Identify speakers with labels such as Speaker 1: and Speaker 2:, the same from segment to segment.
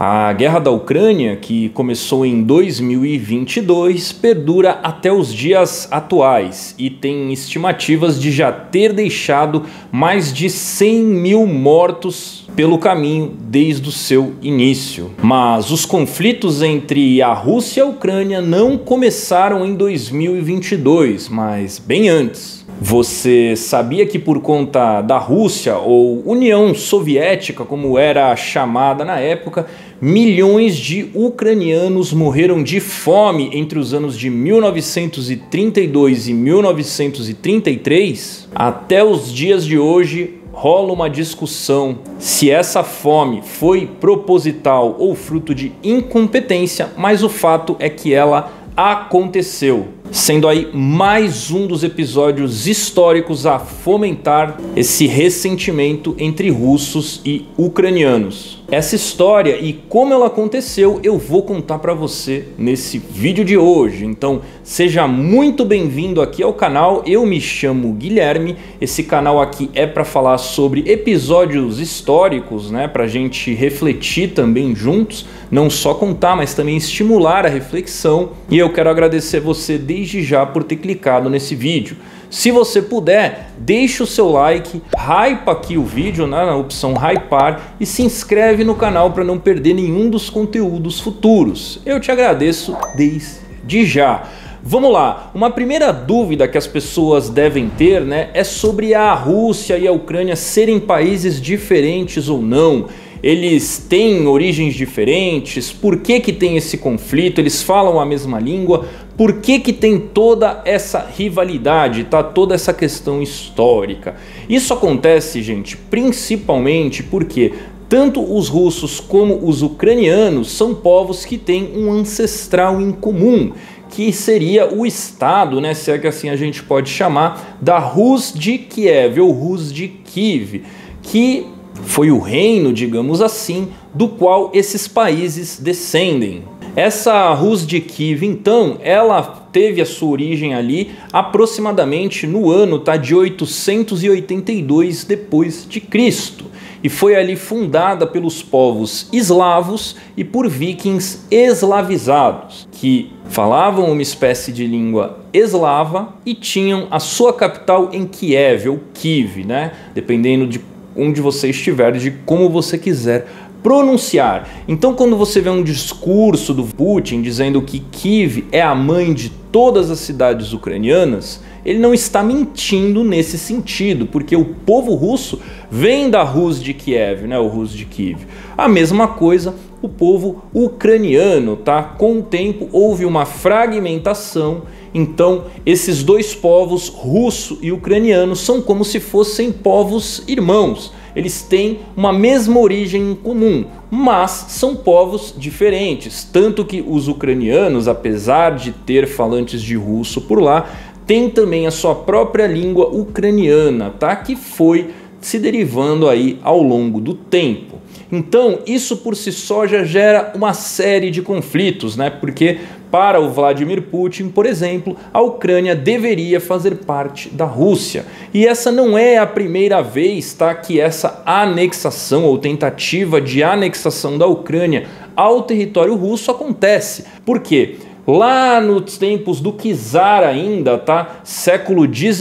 Speaker 1: A guerra da Ucrânia, que começou em 2022, perdura até os dias atuais e tem estimativas de já ter deixado mais de 100 mil mortos pelo caminho desde o seu início. Mas os conflitos entre a Rússia e a Ucrânia não começaram em 2022, mas bem antes. Você sabia que por conta da Rússia, ou União Soviética, como era chamada na época, milhões de ucranianos morreram de fome entre os anos de 1932 e 1933? Até os dias de hoje rola uma discussão se essa fome foi proposital ou fruto de incompetência, mas o fato é que ela aconteceu, sendo aí mais um dos episódios históricos a fomentar esse ressentimento entre russos e ucranianos. Essa história e como ela aconteceu eu vou contar para você nesse vídeo de hoje, então seja muito bem-vindo aqui ao canal. Eu me chamo Guilherme, esse canal aqui é para falar sobre episódios históricos, né, para a gente refletir também juntos, não só contar, mas também estimular a reflexão, e eu quero agradecer você desde já por ter clicado nesse vídeo. Se você puder, deixa o seu like, hypa aqui o vídeo, né, na opção hypar, e se inscreve no canal para não perder nenhum dos conteúdos futuros. Eu te agradeço desde já. Vamos lá, uma primeira dúvida que as pessoas devem ter, né, é sobre a Rússia e a Ucrânia serem países diferentes ou não. Eles têm origens diferentes? Por que tem esse conflito? Eles falam a mesma língua? Por que tem toda essa rivalidade, tá? Toda essa questão histórica? Isso acontece, gente, principalmente porque tanto os russos como os ucranianos são povos que têm um ancestral em comum, que seria o estado, né, se é que assim a gente pode chamar, da Rus de Kiev ou Rus de Kiev, que foi o reino, digamos assim, do qual esses países descendem. Essa Rus de Kiev, então, ela teve a sua origem ali aproximadamente no ano de 882 depois de Cristo, e foi ali fundada pelos povos eslavos e por vikings eslavizados, que falavam uma espécie de língua eslava e tinham a sua capital em Kiev, ou Kiev, né? Dependendo de onde você estiver, de como você quiser pronunciar. Então, quando você vê um discurso do Putin dizendo que Kiev é a mãe de todas as cidades ucranianas, ele não está mentindo nesse sentido, porque o povo russo vem da Rus de Kiev, né, o Rus de Kiev. A mesma coisa o povo ucraniano, tá? Com o tempo houve uma fragmentação, então esses dois povos, russo e ucraniano, são como se fossem povos irmãos. Eles têm uma mesma origem em comum, mas são povos diferentes, tanto que os ucranianos, apesar de ter falantes de russo por lá, têm também a sua própria língua ucraniana, tá? Que foi se derivando aí ao longo do tempo. Então isso por si só já gera uma série de conflitos, né? Porque para o Vladimir Putin, por exemplo, a Ucrânia deveria fazer parte da Rússia. E essa não é a primeira vez, tá, que essa anexação ou tentativa de anexação da Ucrânia ao território russo acontece. Por quê? Lá nos tempos do czar ainda, tá? Século XIX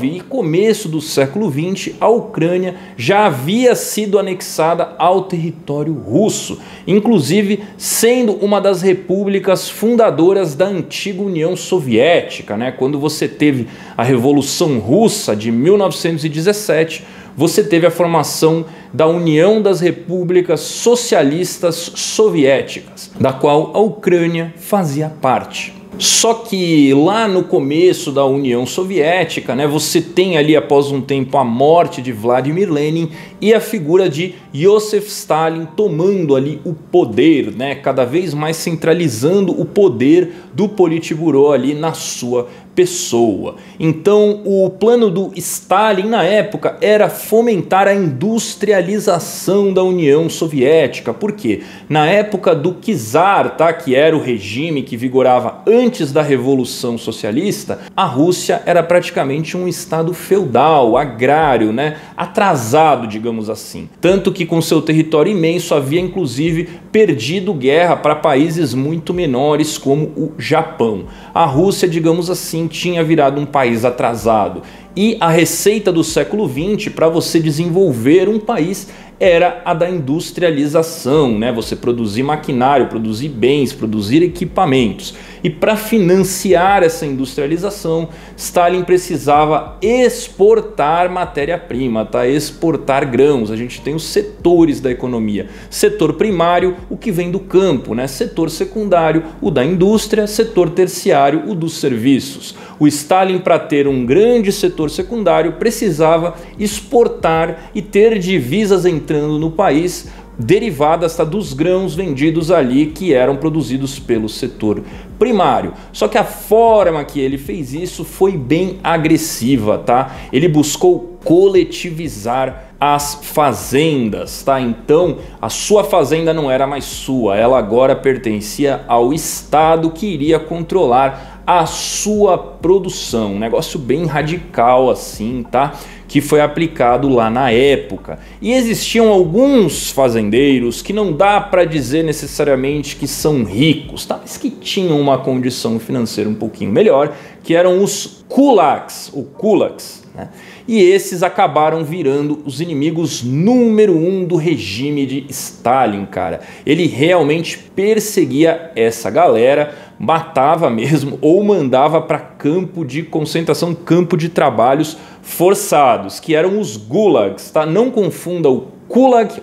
Speaker 1: e começo do século XX, a Ucrânia já havia sido anexada ao território russo, inclusive sendo uma das repúblicas fundadoras da antiga União Soviética, né? Quando você teve a Revolução Russa de 1917, você teve a formação da União das Repúblicas Socialistas Soviéticas, da qual a Ucrânia fazia parte. Só que lá no começo da União Soviética, né, você tem ali após um tempo a morte de Vladimir Lenin e a figura de Joseph Stalin tomando ali o poder, né, cada vez mais centralizando o poder do Politburo ali na sua pessoa. Então, o plano do Stalin na época era fomentar a industrialização da União Soviética. Por quê? Na época do czar, tá, que era o regime que vigorava antes da Revolução Socialista, a Rússia era praticamente um estado feudal, agrário, né, atrasado, digamos assim. Tanto que com seu território imenso havia inclusive perdido guerra para países muito menores como o Japão. A Rússia, digamos assim, tinha virado um país atrasado. E a receita do século XX para você desenvolver um país era a da industrialização, né? Você produzir maquinário, produzir bens, produzir equipamentos. E para financiar essa industrialização, Stalin precisava exportar matéria-prima, tá? Exportar grãos. A gente tem os setores da economia. Setor primário, o que vem do campo, né? Setor secundário, o da indústria. Setor terciário, o dos serviços. O Stalin, para ter um grande setor secundário, precisava exportar e ter divisas entrando no país derivadas, tá, dos grãos vendidos ali que eram produzidos pelo setor primário. Só que a forma que ele fez isso foi bem agressiva, tá? Ele buscou coletivizar as fazendas, tá? Então a sua fazenda não era mais sua, ela agora pertencia ao Estado que iria controlar a sua produção. Um negócio bem radical assim, tá? Que foi aplicado lá na época. E existiam alguns fazendeiros que não dá para dizer necessariamente que são ricos, tá? Mas que tinham uma condição financeira um pouquinho melhor, que eram os kulaks, o kulaks, né? E esses acabaram virando os inimigos número 1 do regime de Stalin, cara. Ele realmente perseguia essa galera, matava mesmo ou mandava para campo de concentração, campo de trabalhos forçados, que eram os gulags, tá? Não confunda o kulak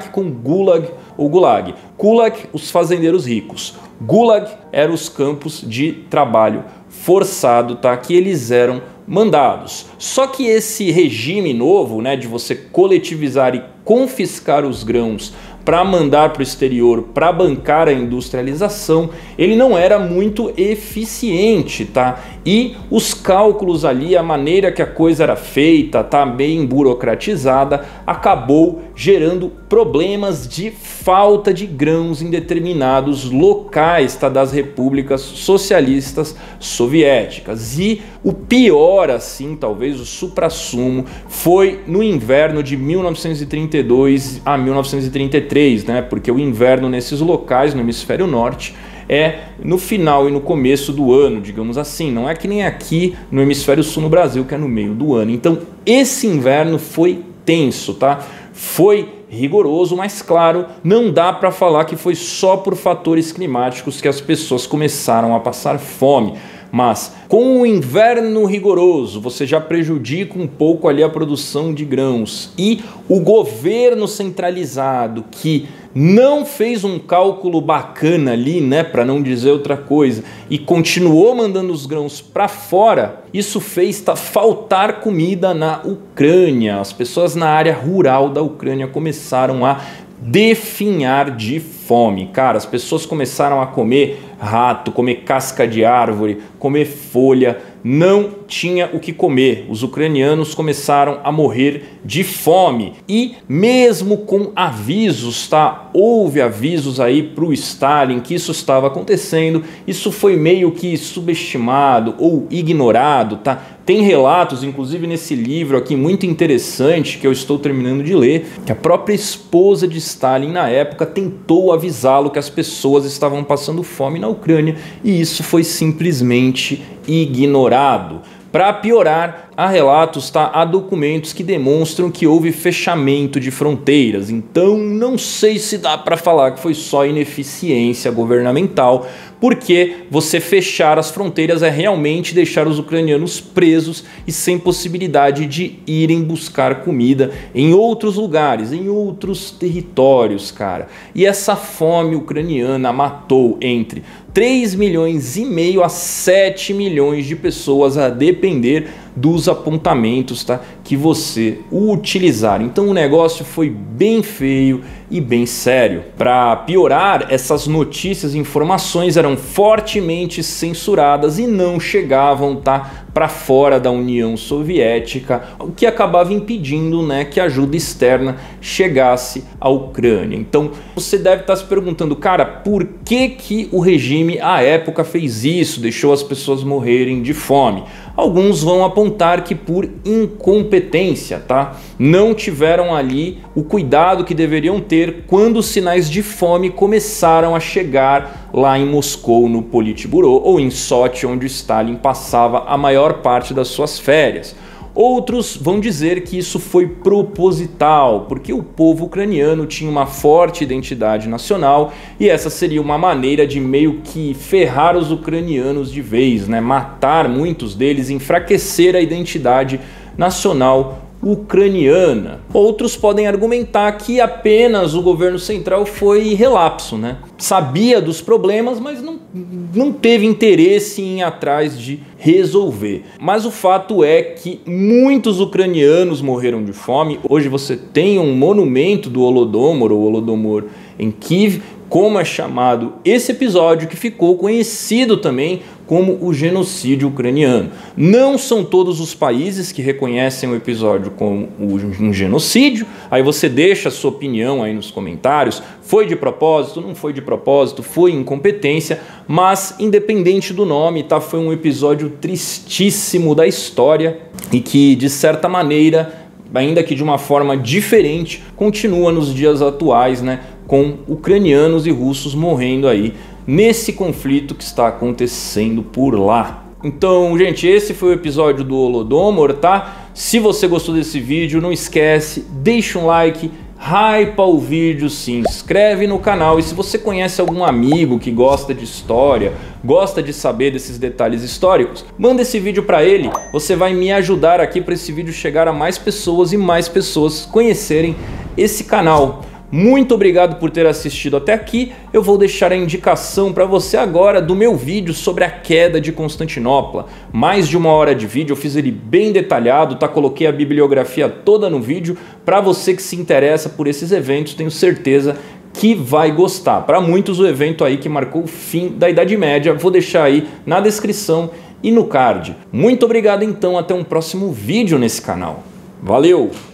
Speaker 1: com gulag ou gulag. Kulak, os fazendeiros ricos. Gulag eram os campos de trabalho forçado, tá? Que eles eram mandados. Só que esse regime novo, né, de você coletivizar e confiscar os grãos para mandar para o exterior, para bancar a industrialização, ele não era muito eficiente, tá? E os cálculos ali, a maneira que a coisa era feita, tá, bem burocratizada, acabou gerando problemas de falta de grãos em determinados locais, tá, das repúblicas socialistas soviéticas. E o pior, assim, talvez o suprassumo, foi no inverno de 1932 a 1933, né? Porque o inverno nesses locais, no hemisfério norte, é no final e no começo do ano, digamos assim. Não é que nem aqui no hemisfério sul no Brasil, que é no meio do ano. Então esse inverno foi tenso, tá? Foi rigoroso, mas claro, não dá para falar que foi só por fatores climáticos que as pessoas começaram a passar fome. Mas com o inverno rigoroso, você já prejudica um pouco ali a produção de grãos. E o governo centralizado, que não fez um cálculo bacana ali, né, para não dizer outra coisa, e continuou mandando os grãos para fora, isso fez faltar comida na Ucrânia. As pessoas na área rural da Ucrânia começaram a definhar de fome. Cara, as pessoas começaram a comer rato, comer casca de árvore, comer folha, não tinha o que comer. Os ucranianos começaram a morrer de fome. E mesmo com avisos, tá? Houve avisos aí para o Stalin que isso estava acontecendo, isso foi meio que subestimado ou ignorado, tá? Tem relatos, inclusive nesse livro aqui muito interessante que eu estou terminando de ler, que a própria esposa de Stalin na época tentou avisá-lo que as pessoas estavam passando fome na Ucrânia e isso foi simplesmente ignorado. Para piorar, há relatos, tá? Há documentos que demonstram que houve fechamento de fronteiras. Então não sei se dá para falar que foi só ineficiência governamental, porque você fechar as fronteiras é realmente deixar os ucranianos presos e sem possibilidade de irem buscar comida em outros lugares, em outros territórios, cara. E essa fome ucraniana matou entre 3,5 milhões a 7 milhões de pessoas, a depender dos apontamentos, tá, que você o utilizar. Então o negócio foi bem feio e bem sério. Para piorar, essas notícias e informações eram fortemente censuradas e não chegavam para fora da União Soviética, o que acabava impedindo, né, que a ajuda externa chegasse à Ucrânia. Então você deve estar se perguntando, cara, por que o regime à época fez isso, deixou as pessoas morrerem de fome? Alguns vão apontar que por incompetência, tá? Não tiveram ali o cuidado que deveriam ter quando os sinais de fome começaram a chegar lá em Moscou, no Politburo, ou em Sochi, onde Stalin passava a maior parte das suas férias. Outros vão dizer que isso foi proposital, porque o povo ucraniano tinha uma forte identidade nacional e essa seria uma maneira de meio que ferrar os ucranianos de vez, né? Matar muitos deles, enfraquecer a identidade nacional ucraniana. Outros podem argumentar que apenas o governo central foi relapso, né? Sabia dos problemas, mas não teve interesse em ir atrás de resolver. Mas o fato é que muitos ucranianos morreram de fome. Hoje você tem um monumento do Holodomor, ou Holodomor em Kiev, como é chamado esse episódio, que ficou conhecido também como o genocídio ucraniano. Não são todos os países que reconhecem o episódio como um genocídio. Aí você deixa a sua opinião aí nos comentários. Foi de propósito, não foi de propósito, foi incompetência, mas independente do nome, tá? Foi um episódio tristíssimo da história e que, de certa maneira, ainda que de uma forma diferente, continua nos dias atuais, né? Com ucranianos e russos morrendo aí nesse conflito que está acontecendo por lá. Então, gente, esse foi o episódio do Holodomor, tá? Se você gostou desse vídeo, não esquece, deixa um like, hypa o vídeo, se inscreve no canal e se você conhece algum amigo que gosta de história, gosta de saber desses detalhes históricos, manda esse vídeo para ele. Você vai me ajudar aqui para esse vídeo chegar a mais pessoas e mais pessoas conhecerem esse canal. Muito obrigado por ter assistido até aqui. Eu vou deixar a indicação para você agora do meu vídeo sobre a queda de Constantinopla. Mais de 1 hora de vídeo, eu fiz ele bem detalhado, tá? Coloquei a bibliografia toda no vídeo. Para você que se interessa por esses eventos, tenho certeza que vai gostar. Para muitos, o evento aí que marcou o fim da Idade Média, vou deixar aí na descrição e no card. Muito obrigado então, até um próximo vídeo nesse canal. Valeu!